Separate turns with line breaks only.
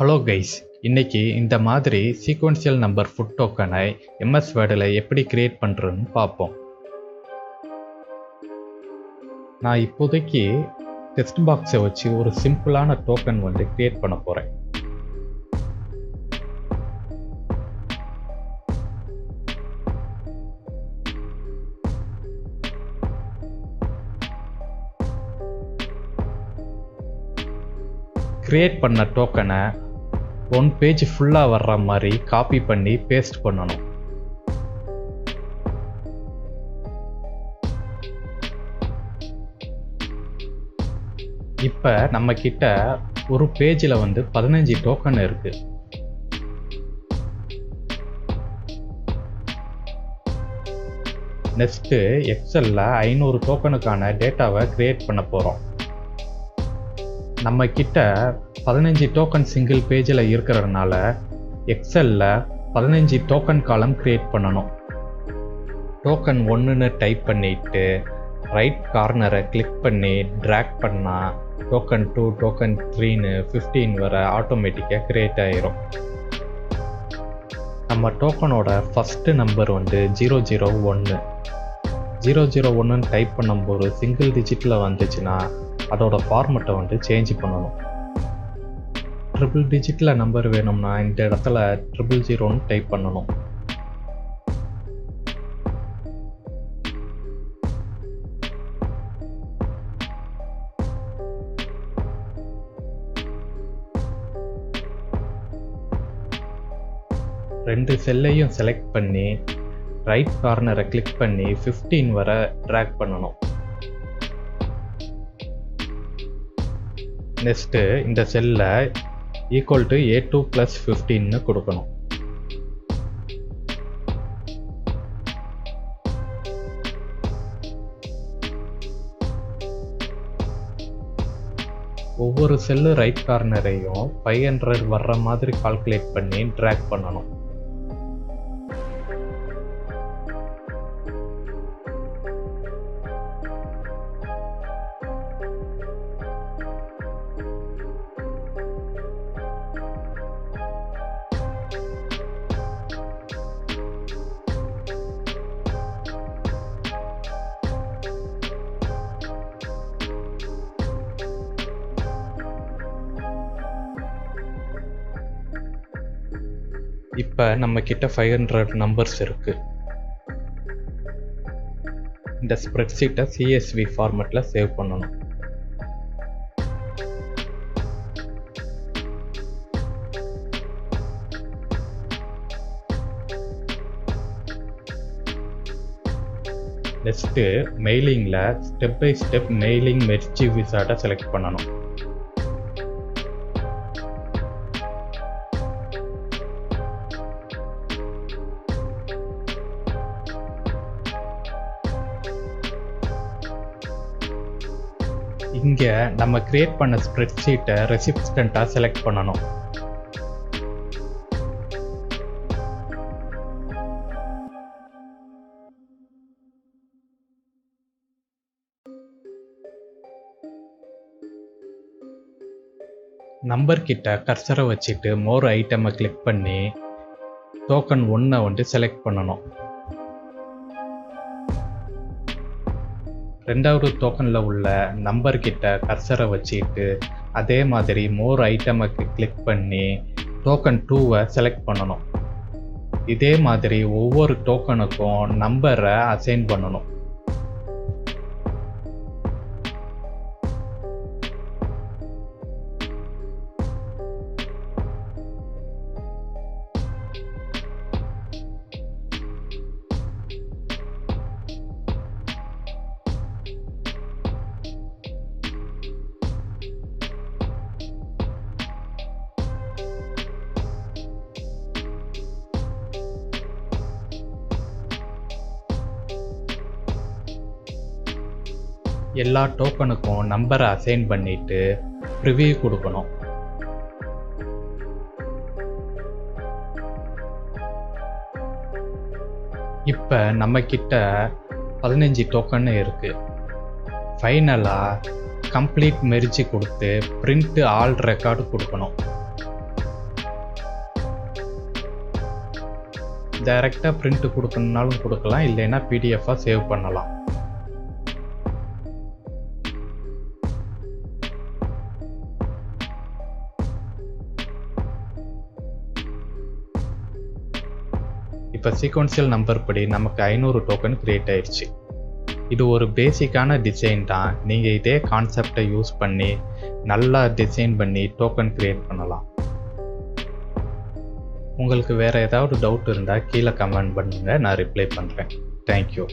Hello guys, இன்னைக்கு இந்த மாதிரி சீக்வென்ஷியல் நம்பர் ஃபுட் டோக்கனை எம்எஸ் வேர்டில் எப்படி கிரியேட் பண்ணுறதுன்னு பார்ப்போம். நான் இப்போதைக்கு டெக்ஸ்ட் பாக்ஸை வச்சு ஒரு சிம்பிளான டோக்கன் கிரியேட் பண்ண போகிறேன். கிரியேட் பண்ண டோக்கனை ஒன் பேஜ் ஃபுல்லாக வர்ற மாதிரி காப்பி பண்ணி பேஸ்ட் பண்ணணும். இப்போ நம்ம கிட்ட ஒரு பேஜில் 15 டோக்கன் இருக்கு. நெக்ஸ்ட்டு எக்ஸலில் 500 டோக்கனுக்கான டேட்டாவை கிரியேட் பண்ண போகிறோம். நம்ம கிட்ட 15 டோக்கன் சிங்கிள் பேஜில் இருக்கிறதுனால எக்ஸலில் 15 டோக்கன் காலம் கிரியேட் பண்ணணும். டோக்கன் 1ன்னு டைப் பண்ணிட்டு ரைட் கார்னரை கிளிக் பண்ணி ட்ராக் பண்ணால் டோக்கன் 2, டோக்கன் 3ன்னு 15 வரை ஆட்டோமேட்டிக்காக கிரியேட் ஆகிரும். நம்ம டோக்கனோட ஃபஸ்ட்டு நம்பர் 001. 001ன்னு டைப் பண்ணும்போது சிங்கிள் டிஜிட்டில் வந்துச்சுன்னா அதோட ஃபார்மெட்டை சேஞ்ச் பண்ணணும். ட்ரிபிள் டிஜிட்டில் நம்பர் வேணும்னா இந்த இடத்துல 000ன்னு டைப் பண்ணணும். ரெண்டு செல்லையும் செலக்ட் பண்ணி ரைட் கார்னரை கிளிக் பண்ணி 15 வரை ட்ராக் பண்ணணும். நெக்ஸ்ட்டு இந்த செல்லை ஈக்குவல் டு A2 + 15ன்னு கொடுக்கணும். ஒவ்வொரு செல்லு ரைட் கார்னரையும் 500 வர்ற மாதிரி கால்குலேட் பண்ணி ட்ராக் பண்ணணும். இப்போ நம்ம கிட்ட 500 நம்பர்ஸ் இருக்கு. இந்த ஸ்ப்ரெட்ஷீட்டை CSV ஃபார்மேட்டில் சேவ் பண்ணணும். நெக்ஸ்ட்டு மெயிலிங்கில் step by step mailing merge விசார்டை செலக்ட் பண்ணணும். இங்கே நம்ம கிரியேட் பண்ண ஸ்ப்ரெட்ஷீட்டை ரெசிஸ்டண்ட்டாக செலக்ட் பண்ணணும். நம்பர் கிட்ட கர்சரை வச்சுட்டு மோர் ஐட்டமை கிளிக் பண்ணி டோக்கன் 1 செலக்ட் பண்ணணும். ரெண்டாவது டோக்கனில் உள்ள நம்பர் கிட்ட கர்சரை வச்சுட்டு அதே மாதிரி மோர் ஐட்டமுக்கு கிளிக் பண்ணி டோக்கன் 2 செலக்ட் பண்ணணும். இதே மாதிரி ஒவ்வொரு டோக்கனுக்கும் நம்பரை அசைன் பண்ணணும். எல்லா டோக்கனுக்கும் நம்பரை அசைன் பண்ணிட்டு ப்ரிவியூ கொடுக்கணும். இப்போ நம்ம கிட்ட 15 டோக்கன் இருக்கு. ஃபைனலாக கம்ப்ளீட் மெர்ஜ் கொடுத்து பிரிண்ட் ஆல் ரெக்கார்டு கொடுக்கணும். டைரெக்டாக பிரிண்ட் கொடுக்கணுன்னாலும் கொடுக்கலாம், இல்லைன்னா பிடிஎஃபாக சேவ் பண்ணலாம். இப்போ சீக்வென்ஷியல் நம்பர் படி நமக்கு 500 டோக்கன் கிரியேட் ஆயிடுச்சு. இது ஒரு பேசிக்கான டிசைன் தான். நீங்கள் இதே கான்செப்டை யூஸ் பண்ணி நல்லா டிசைன் பண்ணி டோக்கன் கிரியேட் பண்ணலாம். உங்களுக்கு வேறு ஏதாவது டவுட் இருந்தால் கீழே கமெண்ட் பண்ணுங்கள், நான் ரிப்ளை பண்ணுறேன். தேங்க்யூ.